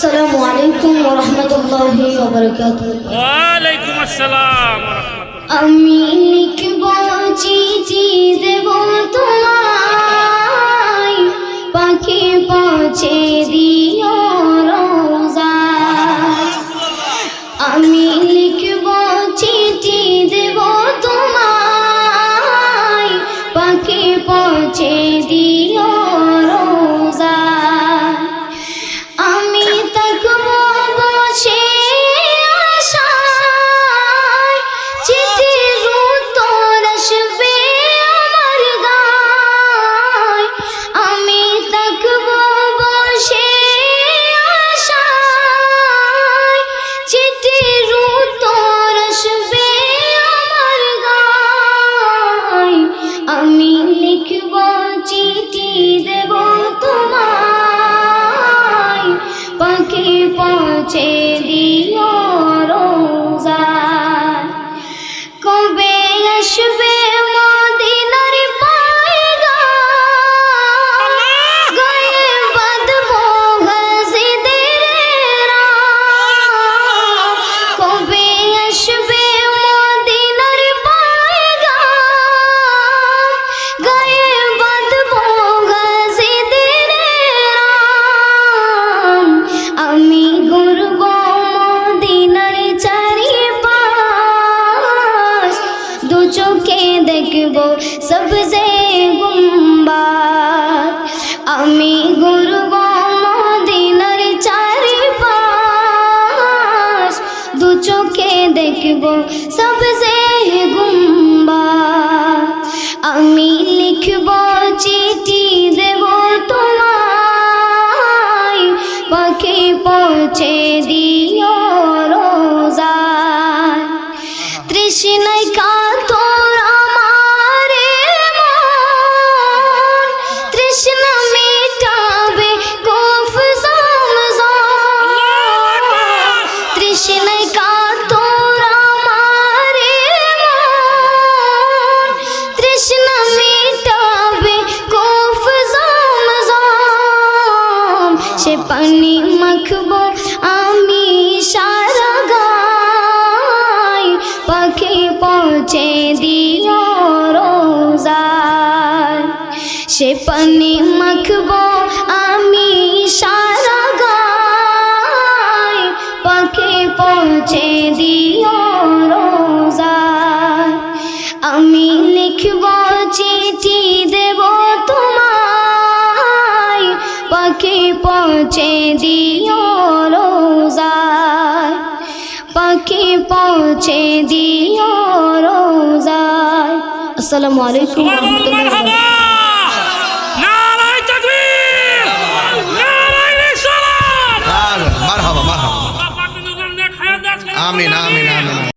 আসসালামু আলাইকুম ওয়া রাহমাতুল্লাহি ওয়া বারাকাতুহু। ওয়া আলাইকুম আসসালাম ওয়া রাহমাতুল্লাহ। আমি লিখব চিঠি দেব তোমায়, পাখি পৌঁছে দিও রোজায়। আমি লিখব চিঠি দেব তোমায়, পাখি পৌঁছে দিও রোজায়। আমি থাকব বসে আশায়, চিঠির উত্তর আসবে আমার গায়। আমি থাকব বসে আশায়, চিঠির উত্তর আসবে আমার গায়। আমি লিখব চিঠি দেব তোমায়, পাখি পৌঁছে দিও রোজায়। কবে আসবে মদিনার পয়গাম, গায়ে বাঁধবো গাজীদের রাম। কবে আসবে মদিনার পয়গাম, গায়ে বাঁধবো গাজীদের রাম। আমি ঘুরব মদিনার চারিপাশ, দু চোখে দেখব সবজে গুম্বাদ। আমি ঘুরব মদিনার চারিপাশ, দু চোখে দেখব সবজে গুম্বাদ। আমি লিখব চিঠি দেব তোমায়, পাখি পৌঁছে দিও রোজায়। তৃষ্ণায় কাতর আমার মন, তৃষ্ণা মেটাবে কূফ জমজম। তৃষ্ণায় কাতর আমার মন, তৃষ্ণা মেটাবে কূফ জমজম। সে পানি মাখবো আমি সারা গায়, পাখি পৌঁছে দিও রোজায়। সে পানি মাখবো আমি সারা গায়, পাখি পৌঁছে দিও রোজায়। আমি লিখব চিঠি দেব তোমায়, পাখি পৌঁছে দিও রোজায়। পাখি পৌঁছে দিও রোজায়। আসসালামু আলাইকুম ওয়া রাহমাতুল্লাহি ওয়া বারাকাতুহু। নারায়ে তাকবীর, নারায়ে রিসালাত। মারহাবা মারহাবা। আমিন আমিন আমিন।